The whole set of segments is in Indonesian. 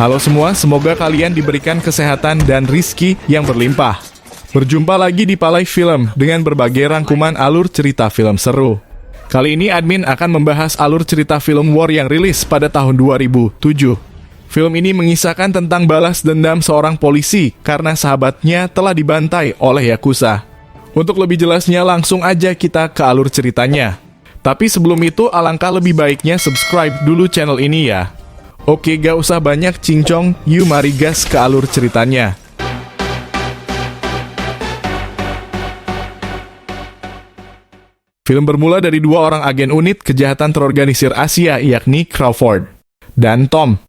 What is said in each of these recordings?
Halo semua, semoga kalian diberikan kesehatan dan rizki yang berlimpah. Berjumpa lagi di Palai Film dengan berbagai rangkuman alur cerita film seru. Kali ini admin akan membahas alur cerita film war yang rilis pada tahun 2007. Film ini mengisahkan tentang balas dendam seorang polisi karena sahabatnya telah dibantai oleh Yakuza. Untuk lebih jelasnya langsung aja kita ke alur ceritanya. Tapi sebelum itu alangkah lebih baiknya subscribe dulu channel ini ya. Oke, gak usah banyak cincong, yuk mari gas ke alur ceritanya. Film bermula dari dua orang agen unit kejahatan terorganisir Asia, yakni Crawford dan Tom.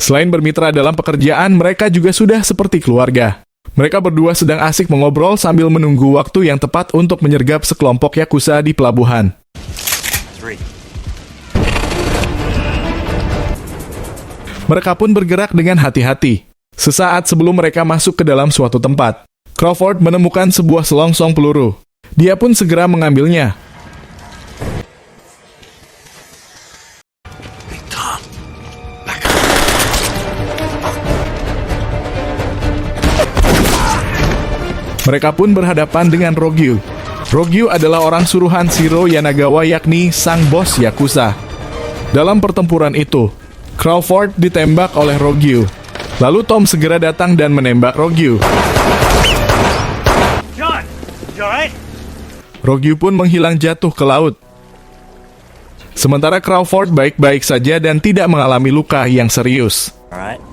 Selain bermitra dalam pekerjaan, mereka juga sudah seperti keluarga. Mereka berdua sedang asik mengobrol sambil menunggu waktu yang tepat untuk menyergap sekelompok Yakuza di pelabuhan. Mereka pun bergerak dengan hati-hati. Sesaat sebelum mereka masuk ke dalam suatu tempat, Crawford menemukan sebuah selongsong peluru. Dia pun segera mengambilnya. Mereka pun berhadapan dengan Rogyu. Rogyu adalah orang suruhan Shiro Yanagawa, yakni sang bos Yakuza. Dalam pertempuran itu, Crawford ditembak oleh Rogyu. Lalu Tom segera datang dan menembak Rogyu. John, you alright? Rogyu pun menghilang jatuh ke laut. Sementara Crawford baik-baik saja dan tidak mengalami luka yang serius. Alright.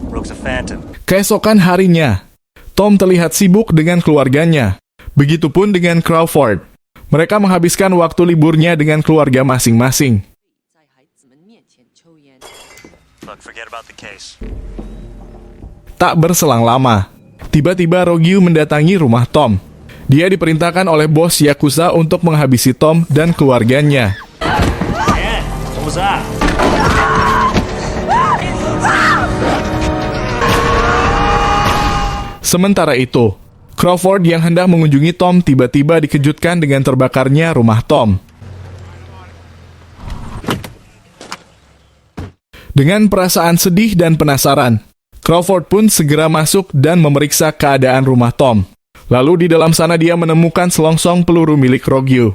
Rogue's a phantom. Keesokan harinya, Tom terlihat sibuk dengan keluarganya. Begitupun dengan Crawford. Mereka menghabiskan waktu liburnya dengan keluarga masing-masing. Look, forget about the case. Tak berselang lama, tiba-tiba Rogyu mendatangi rumah Tom. Dia diperintahkan oleh bos Yakuza untuk menghabisi Tom dan keluarganya. Man, what was that? Sementara itu, Crawford yang hendak mengunjungi Tom tiba-tiba dikejutkan dengan terbakarnya rumah Tom. Dengan perasaan sedih dan penasaran, Crawford pun segera masuk dan memeriksa keadaan rumah Tom. Lalu di dalam sana dia menemukan selongsong peluru milik Rogyu.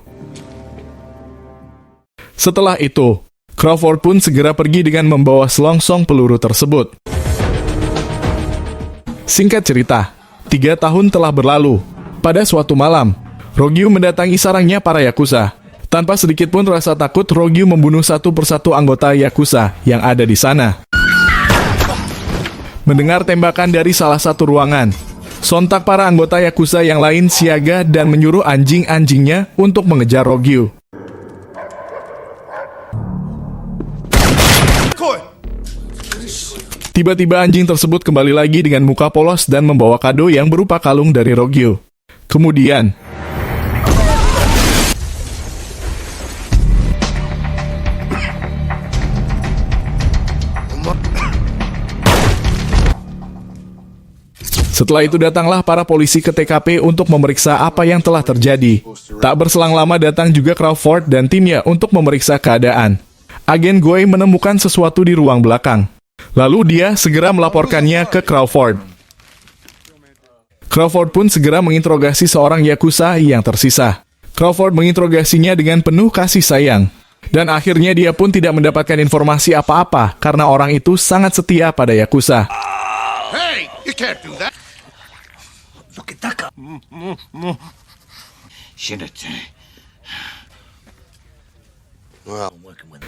Setelah itu, Crawford pun segera pergi dengan membawa selongsong peluru tersebut. Singkat cerita, 3 tahun telah berlalu. Pada suatu malam, Rogyu mendatangi sarangnya para Yakuza. Tanpa sedikit pun rasa takut, Rogyu membunuh satu persatu anggota Yakuza yang ada di sana. Mendengar tembakan dari salah satu ruangan, sontak para anggota Yakuza yang lain siaga dan menyuruh anjing-anjingnya untuk mengejar Rogyu. Tiba-tiba anjing tersebut kembali lagi dengan muka polos dan membawa kado yang berupa kalung dari Rogyu. Kemudian, setelah itu datanglah para polisi ke TKP untuk memeriksa apa yang telah terjadi. Tak berselang lama datang juga Crawford dan timnya untuk memeriksa keadaan. Agen Goei menemukan sesuatu di ruang belakang. Lalu dia segera melaporkannya ke Crawford. Crawford pun segera menginterogasi seorang Yakuza yang tersisa. Crawford menginterogasinya dengan penuh kasih sayang. Dan akhirnya dia pun tidak mendapatkan informasi apa-apa karena orang itu sangat setia pada Yakuza. Hey, you can't do that. Look at that guy.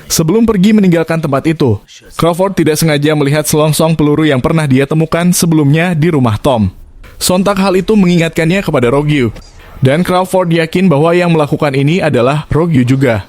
Sebelum pergi meninggalkan tempat itu, Crawford tidak sengaja melihat selongsong peluru yang pernah dia temukan sebelumnya di rumah Tom. Sontak hal itu mengingatkannya kepada Rogyu. Dan Crawford yakin bahwa yang melakukan ini adalah Rogyu juga.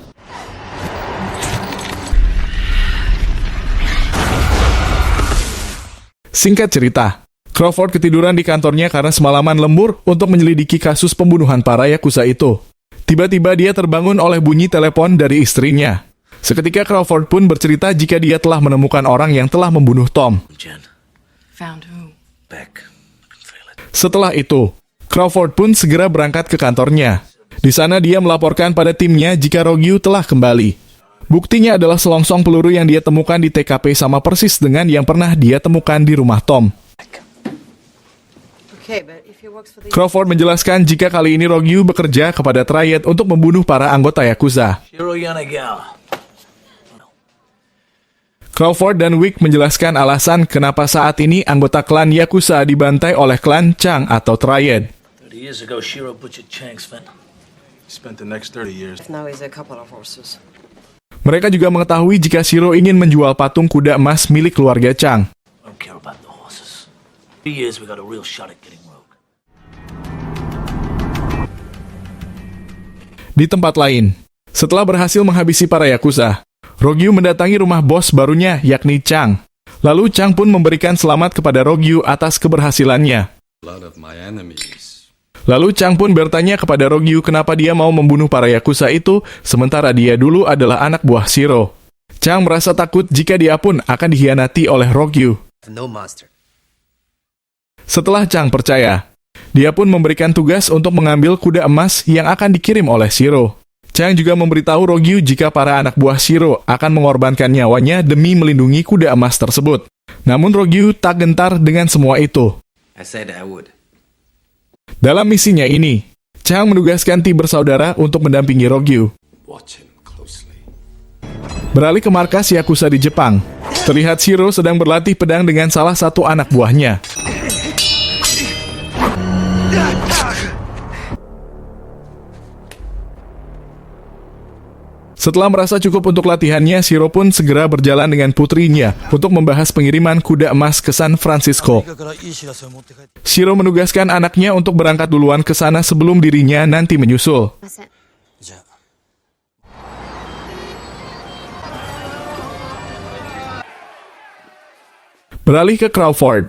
Singkat cerita, Crawford ketiduran di kantornya karena semalaman lembur untuk menyelidiki kasus pembunuhan para Yakuza itu. Tiba-tiba dia terbangun oleh bunyi telepon dari istrinya. Seketika Crawford pun bercerita jika dia telah menemukan orang yang telah membunuh Tom. Found who? Beck. Setelah itu, Crawford pun segera berangkat ke kantornya. Di sana dia melaporkan pada timnya jika Rogyu telah kembali. Buktinya adalah selongsong peluru yang dia temukan di TKP sama persis dengan yang pernah dia temukan di rumah Tom. Okay, but if he works for the Crawford menjelaskan jika kali ini Rogyu bekerja kepada Triad untuk membunuh para anggota Yakuza. Shiro Yanagawa. Crawford dan Wick menjelaskan alasan kenapa saat ini anggota klan Yakuza dibantai oleh klan Chang atau Triad. 30 years ago, Shiro butchered Chang's family. He spent the next 30 years. now he's a couple of horses. Mereka juga mengetahui jika Shiro ingin menjual patung kuda emas milik keluarga Chang. I don't care about the horses. 3 years, we got a real shot at getting Rogue. Di tempat lain, setelah berhasil menghabisi para Yakuza, Rogyu mendatangi rumah bos barunya yakni Chang. Lalu Chang pun memberikan selamat kepada Rogyu atas keberhasilannya. Blood of my enemies. Lalu Chang pun bertanya kepada Rogyu kenapa dia mau membunuh para Yakuza itu, sementara dia dulu adalah anak buah Shiro. Chang merasa takut jika dia pun akan dikhianati oleh Rogyu. No monster. Setelah Chang percaya, dia pun memberikan tugas untuk mengambil kuda emas yang akan dikirim oleh Shiro. Chang juga memberitahu Rogyu jika para anak buah Shiro akan mengorbankan nyawanya demi melindungi kuda emas tersebut. Namun Rogyu tak gentar dengan semua itu. I said I would. Dalam misinya ini, Chang menugaskan tim bersaudara untuk mendampingi Rogyu. Watch him closely. Beralih ke markas Yakuza di Jepang, terlihat Shiro sedang berlatih pedang dengan salah satu anak buahnya. Setelah merasa cukup untuk latihannya, Shiro pun segera berjalan dengan putrinya untuk membahas pengiriman kuda emas ke San Francisco. Shiro menugaskan anaknya untuk berangkat duluan ke sana sebelum dirinya nanti menyusul. Beralih ke Crawford.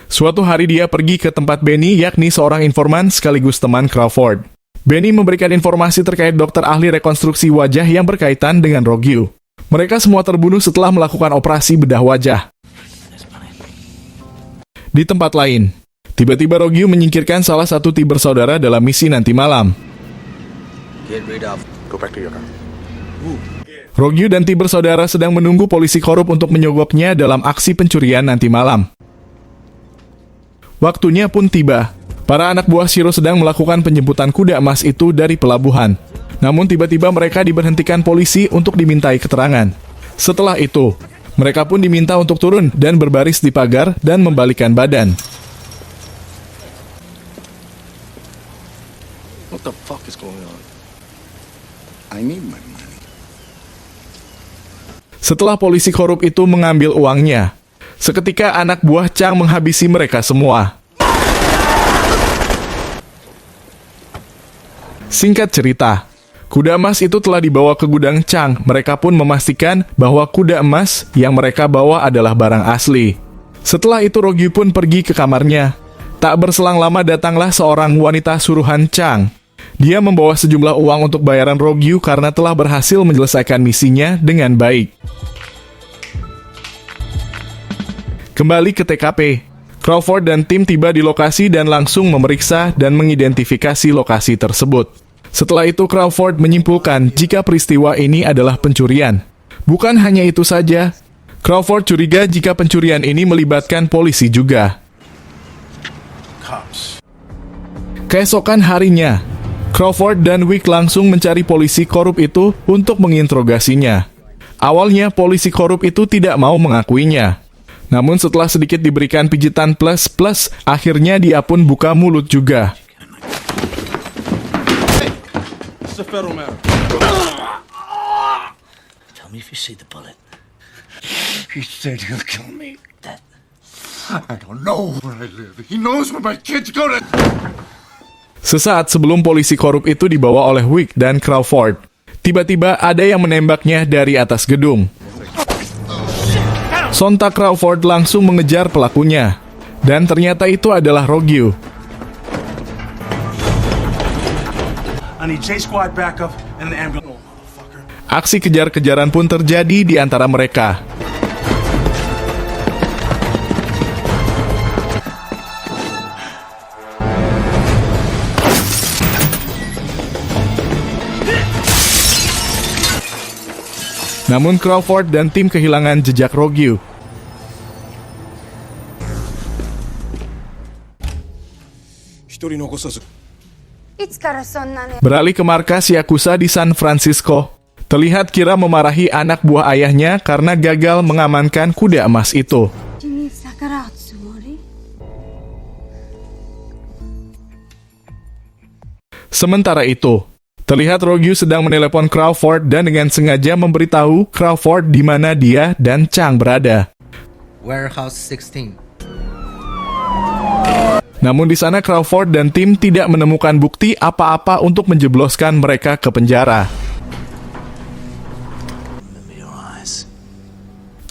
Suatu hari dia pergi ke tempat Benny, yakni seorang informan sekaligus teman Crawford. Benny memberikan informasi terkait dokter ahli rekonstruksi wajah yang berkaitan dengan Rogyu. Mereka semua terbunuh setelah melakukan operasi bedah wajah. Di tempat lain, tiba-tiba Rogyu menyingkirkan salah satu tim bersaudara dalam misi nanti malam. Get rid of. Go back to your car. Rogyu dan tim bersaudara sedang menunggu polisi korup untuk menyogoknya dalam aksi pencurian nanti malam. Waktunya pun tiba. Para anak buah Shiro sedang melakukan penjemputan kuda emas itu dari pelabuhan. Namun tiba-tiba mereka diberhentikan polisi untuk dimintai keterangan. Setelah itu, mereka pun diminta untuk turun dan berbaris di pagar dan membalikkan badan. What the fuck is going on? I need my money. Setelah polisi korup itu mengambil uangnya, seketika anak buah Chang menghabisi mereka semua. Singkat cerita, kuda emas itu telah dibawa ke gudang Chang. Mereka pun memastikan bahwa kuda emas yang mereka bawa adalah barang asli. Setelah itu Rogyu pun pergi ke kamarnya. Tak berselang lama datanglah seorang wanita suruhan Chang. Dia membawa sejumlah uang untuk bayaran Rogyu karena telah berhasil menyelesaikan misinya dengan baik. Kembali ke TKP, Crawford dan tim tiba di lokasi dan langsung memeriksa dan mengidentifikasi lokasi tersebut. Setelah itu Crawford menyimpulkan jika peristiwa ini adalah pencurian. Bukan hanya itu saja, Crawford curiga jika pencurian ini melibatkan polisi juga. Cops. Keesokan harinya, Crawford dan Wick langsung mencari polisi korup itu untuk menginterogasinya. Awalnya polisi korup itu tidak mau mengakuinya. Namun setelah sedikit diberikan pijitan plus, akhirnya dia pun buka mulut juga. It's a federal matter. Tell me if you see the bullet. He said he'll kill me. That. I don't know where I live. He knows where my kids go to. Sesaat sebelum polisi korup itu dibawa oleh Wick dan Crawford, tiba-tiba ada yang menembaknya dari atas gedung. Sontak Crawford langsung mengejar pelakunya, dan ternyata itu adalah Rogyu. I need J Squad backup and an ambulance. Aksi kejar-kejaran pun terjadi di antara mereka. Namun Crawford dan tim kehilangan jejak Rogyu. Beralih ke markas Yakuza di San Francisco, terlihat Kira memarahi anak buah ayahnya karena gagal mengamankan kuda emas itu. Sementara itu, terlihat Rogyu sedang menelepon Crawford dan dengan sengaja memberitahu Crawford di mana dia dan Chang berada. Warehouse 16. Namun di sana Crawford dan tim tidak menemukan bukti apa-apa untuk menjebloskan mereka ke penjara.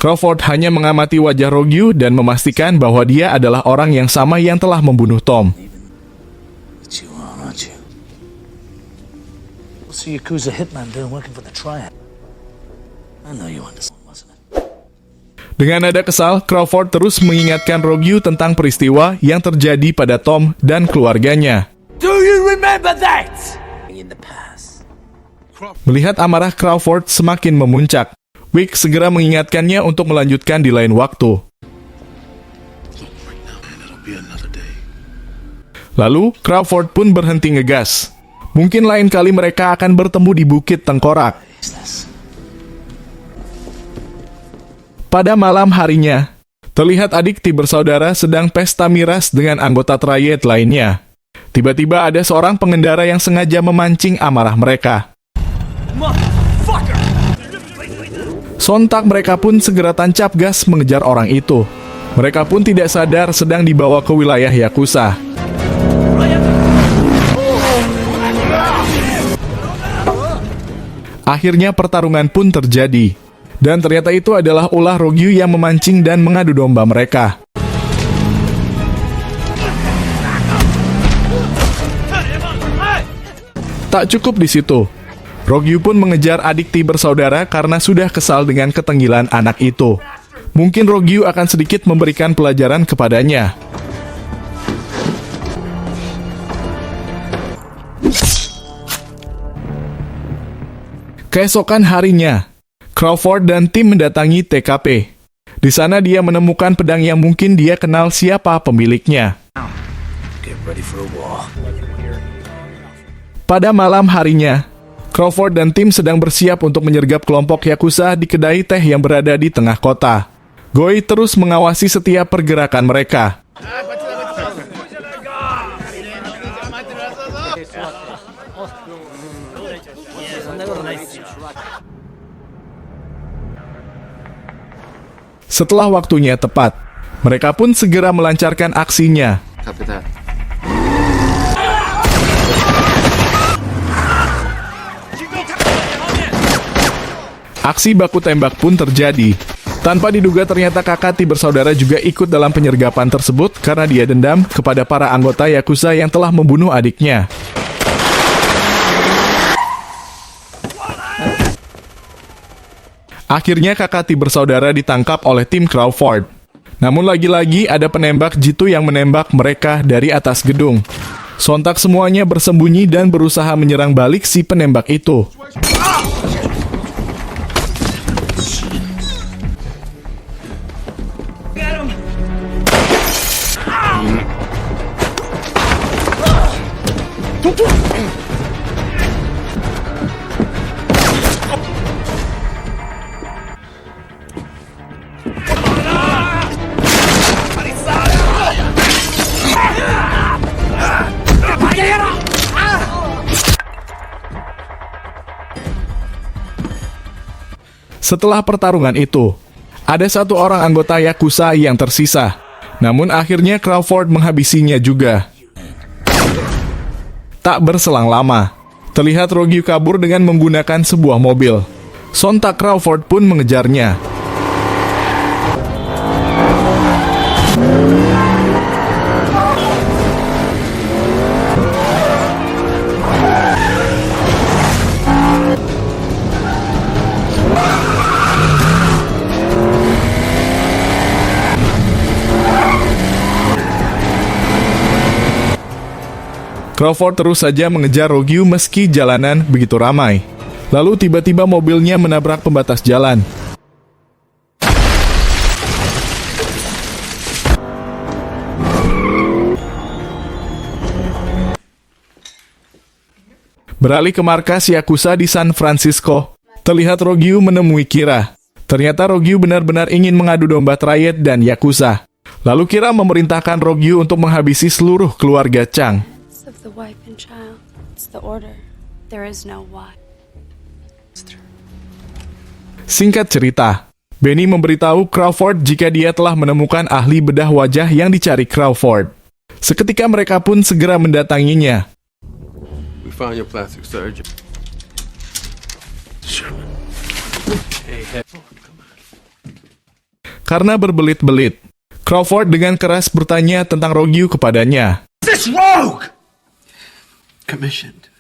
Crawford hanya mengamati wajah Rogyu dan memastikan bahwa dia adalah orang yang sama yang telah membunuh Tom. It's you are, aren't you? What's the Yakuza hitman doing working for the Triad? I know you understand, wasn't it? Dengan nada kesal, Crawford terus mengingatkan Rogyu tentang peristiwa yang terjadi pada Tom dan keluarganya. Do you remember that? In the past. Melihat amarah Crawford semakin memuncak, Wick segera mengingatkannya untuk melanjutkan di lain waktu. Lalu, Crawford pun berhenti ngegas. Mungkin lain kali mereka akan bertemu di Bukit Tengkorak. Pada malam harinya, terlihat adik-adik bersaudara sedang pesta miras dengan anggota Triad lainnya. Tiba-tiba ada seorang pengendara yang sengaja memancing amarah mereka. Sontak mereka pun segera tancap gas mengejar orang itu. Mereka pun tidak sadar sedang dibawa ke wilayah Yakuza. Akhirnya pertarungan pun terjadi. Dan ternyata itu adalah ulah Rogyu yang memancing dan mengadu domba mereka. Tak cukup di situ. Rogyu pun mengejar adik-adik bersaudara karena sudah kesal dengan ketenggilan anak itu. Mungkin Rogyu akan sedikit memberikan pelajaran kepadanya. Keesokan harinya, Crawford dan tim mendatangi TKP. Di sana dia menemukan pedang yang mungkin dia kenal siapa pemiliknya. Get ready for a war. Pada malam harinya, Crawford dan tim sedang bersiap untuk menyergap kelompok Yakuza di kedai teh yang berada di tengah kota. Goi terus mengawasi setiap pergerakan mereka. Setelah waktunya tepat, mereka pun segera melancarkan aksinya. Copy that. Aksi baku tembak pun terjadi. Tanpa diduga ternyata Kakati bersaudara juga ikut dalam penyergapan tersebut karena dia dendam kepada para anggota Yakuza yang telah membunuh adiknya. Akhirnya Kakati bersaudara ditangkap oleh tim Crawford. Namun lagi-lagi ada penembak jitu yang menembak mereka dari atas gedung. Sontak semuanya bersembunyi dan berusaha menyerang balik si penembak itu. Setelah pertarungan itu, ada satu orang anggota Yakuza yang tersisa. Namun akhirnya Crawford menghabisinya juga. Tak berselang lama, terlihat Rogyu kabur dengan menggunakan sebuah mobil. Sontak Crawford pun mengejarnya. Crawford terus saja mengejar Rogyu meski jalanan begitu ramai. Lalu tiba-tiba mobilnya menabrak pembatas jalan. Beralih ke markas Yakuza di San Francisco, terlihat Rogyu menemui Kira. Ternyata Rogyu benar-benar ingin mengadu domba Triad dan Yakuza. Lalu Kira memerintahkan Rogyu untuk menghabisi seluruh keluarga Chang. Of the wife and child. It's the order. There is no why. Singkat cerita, Benny memberitahu Crawford jika dia telah menemukan ahli bedah wajah yang dicari Crawford. Seketika mereka pun segera mendatanginya. We found your plastic surgeon. Karena berbelit-belit, Crawford dengan keras bertanya tentang Rogyu kepadanya. This rogue! Commissioned.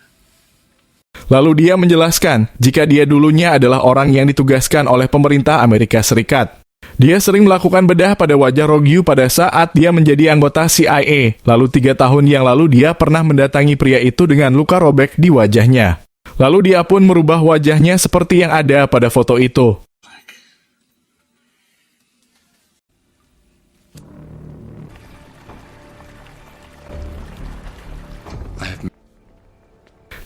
Lalu dia menjelaskan jika dia dulunya adalah orang yang ditugaskan oleh pemerintah Amerika Serikat. Dia sering melakukan bedah pada wajah Rogyu pada saat dia menjadi anggota CIA. Lalu 3 tahun yang lalu dia pernah mendatangi pria itu dengan luka robek di wajahnya. Lalu dia pun merubah wajahnya seperti yang ada pada foto itu.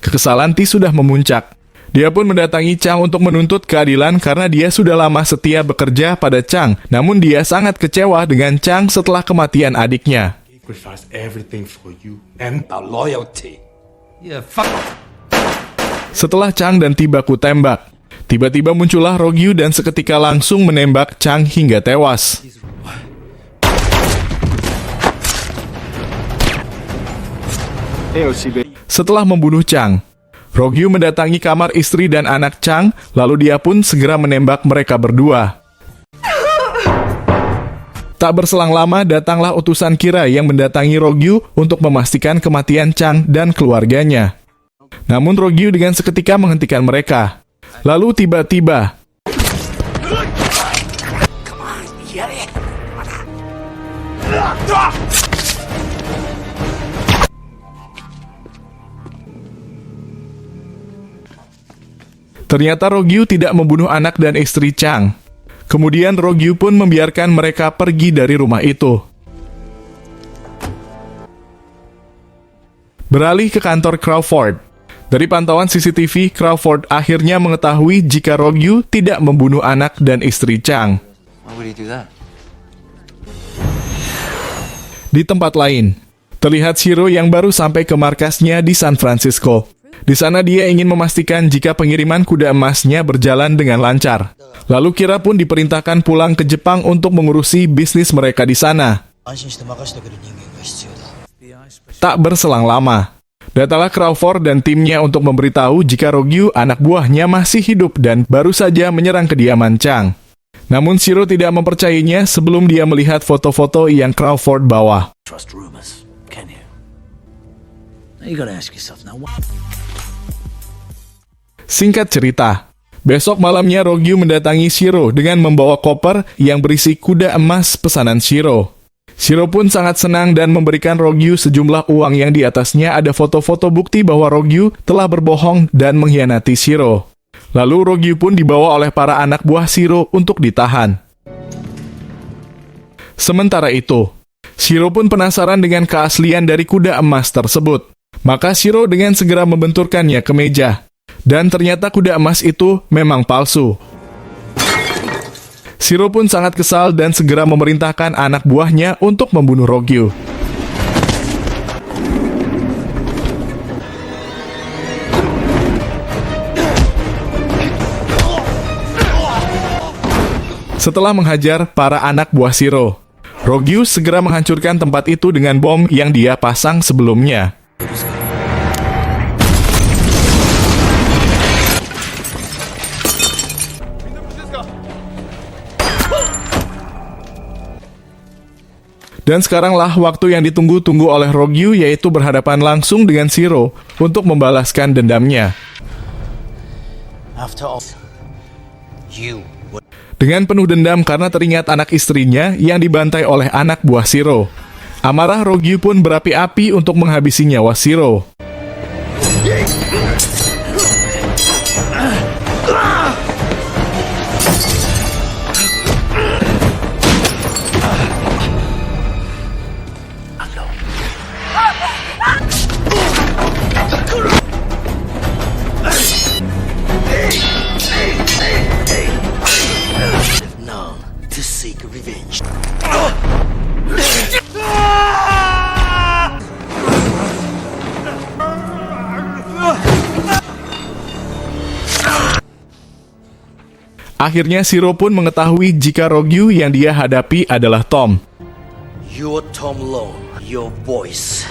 Kekesalan T sudah memuncak. Dia pun mendatangi Chang untuk menuntut keadilan karena dia sudah lama setia bekerja pada Chang. Namun dia sangat kecewa dengan Chang setelah kematian adiknya. Sacrifice everything for you and our loyalty. Yeah, fuck. Setelah Chang dan T baku tembak, tiba-tiba muncullah Rogyu dan seketika langsung menembak Chang hingga tewas. Setelah membunuh Chang, Rogyu mendatangi kamar istri dan anak Chang, lalu dia pun segera menembak mereka berdua. Tak berselang lama, datanglah utusan Kira yang mendatangi Rogyu untuk memastikan kematian Chang dan keluarganya. Namun Rogyu dengan seketika menghentikan mereka. Lalu tiba-tiba, ternyata Rogyu tidak membunuh anak dan istri Chang. Kemudian Rogyu pun membiarkan mereka pergi dari rumah itu. Beralih ke kantor Crawford. Dari pantauan CCTV, Crawford akhirnya mengetahui jika Rogyu tidak membunuh anak dan istri Chang. Why would he do that? Di tempat lain, terlihat Shiro yang baru sampai ke markasnya di San Francisco. Di sana dia ingin memastikan jika pengiriman kuda emasnya berjalan dengan lancar. Lalu Kira pun diperintahkan pulang ke Jepang untuk mengurusi bisnis mereka di sana. Tak berselang lama, datanglah Crawford dan timnya untuk memberitahu jika Rogyu, anak buahnya, masih hidup dan baru saja menyerang kediaman Chang. Namun Shiro tidak mempercayainya sebelum dia melihat foto-foto yang Crawford bawa. Trust rumors, can you? Now you gotta ask yourself now. Singkat cerita, besok malamnya Rogyu mendatangi Shiro dengan membawa koper yang berisi kuda emas pesanan Shiro. Shiro pun sangat senang dan memberikan Rogyu sejumlah uang yang di atasnya ada foto-foto bukti bahwa Rogyu telah berbohong dan mengkhianati Shiro. Lalu Rogyu pun dibawa oleh para anak buah Shiro untuk ditahan. Sementara itu, Shiro pun penasaran dengan keaslian dari kuda emas tersebut. Maka Shiro dengan segera membenturkannya ke meja. Dan ternyata kuda emas itu memang palsu. Shiro pun sangat kesal dan segera memerintahkan anak buahnya untuk membunuh Rogyu. Setelah menghajar para anak buah Shiro, Rogyu segera menghancurkan tempat itu dengan bom yang dia pasang sebelumnya. Dan sekaranglah waktu yang ditunggu-tunggu oleh Rogyu, yaitu berhadapan langsung dengan Shiro untuk membalaskan dendamnya. After all, you Dengan penuh dendam karena teringat anak istrinya yang dibantai oleh anak buah Shiro, amarah Rogyu pun berapi-api untuk menghabisi nyawa Shiro. low. None to seek revenge. Akhirnya Shiro pun mengetahui jika Rogyu yang dia hadapi adalah Tom. You're Tom Lone. Your voice.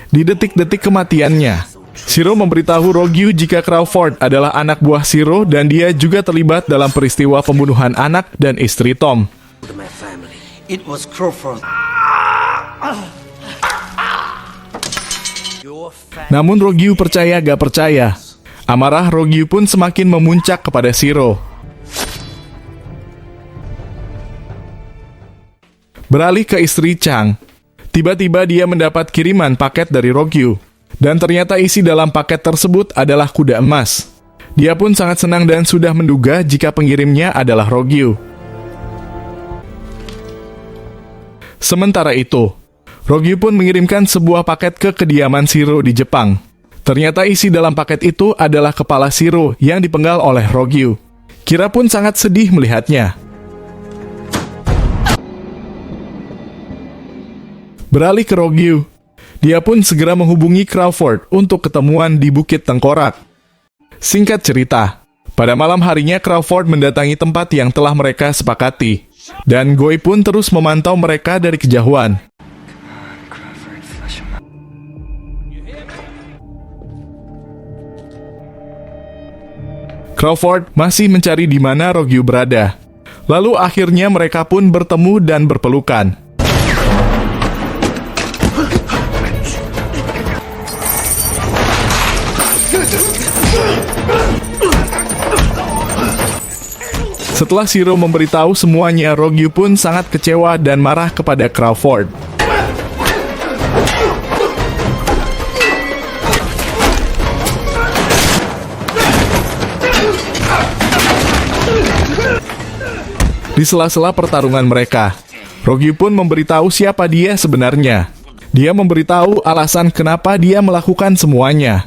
Di detik-detik kematiannya, Shiro memberitahu Rogyu jika Crawford adalah anak buah Shiro dan dia juga terlibat dalam peristiwa pembunuhan anak dan istri Tom. To my family. It was Crawford. Your family. Namun Rogyu percaya gak percaya. Amarah Rogyu pun semakin memuncak kepada Shiro. Beralih ke istri Chang. Tiba-tiba dia mendapat kiriman paket dari Rogyu. Dan ternyata isi dalam paket tersebut adalah kuda emas. Dia pun sangat senang dan sudah menduga jika pengirimnya adalah Rogyu. Sementara itu, Rogyu pun mengirimkan sebuah paket ke kediaman Shiro di Jepang. Ternyata isi dalam paket itu adalah kepala Shiro yang dipenggal oleh Rogyu. Kira pun sangat sedih melihatnya. Beralih ke Rogyu, dia pun segera menghubungi Crawford untuk ketemuan di Bukit Tengkorak. Singkat cerita, pada malam harinya Crawford mendatangi tempat yang telah mereka sepakati. Dan Goy pun terus memantau mereka dari kejauhan. Crawford masih mencari di mana Rogyu berada. Lalu akhirnya mereka pun bertemu dan berpelukan. Setelah Shiro memberitahu semuanya, Rogyu pun sangat kecewa dan marah kepada Crawford. Di sela-sela pertarungan mereka, Rogyu pun memberitahu siapa dia sebenarnya. Dia memberitahu alasan kenapa dia melakukan semuanya.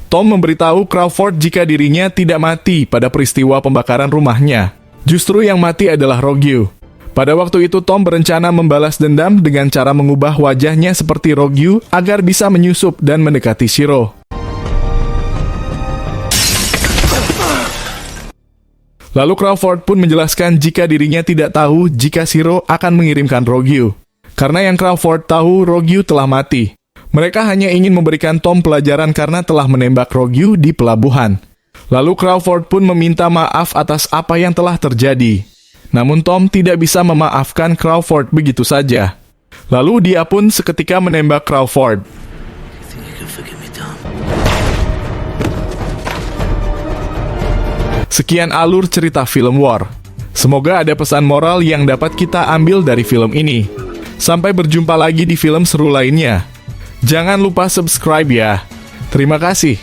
Tom memberitahu Crawford jika dirinya tidak mati pada peristiwa pembakaran rumahnya. Justru yang mati adalah Rogyu. Pada waktu itu Tom berencana membalas dendam dengan cara mengubah wajahnya seperti Rogyu agar bisa menyusup dan mendekati Shiro. Lalu Crawford pun menjelaskan jika dirinya tidak tahu jika Shiro akan mengirimkan Rogyu. Karena yang Crawford tahu, Rogyu telah mati. Mereka hanya ingin memberikan Tom pelajaran karena telah menembak Rogyu di pelabuhan. Lalu Crawford pun meminta maaf atas apa yang telah terjadi. Namun Tom tidak bisa memaafkan Crawford begitu saja. Lalu dia pun seketika menembak Crawford. Think you can forgive me, Tom? Sekian alur cerita film War. Semoga ada pesan moral yang dapat kita ambil dari film ini. Sampai berjumpa lagi di film seru lainnya. Jangan lupa subscribe ya. Terima kasih.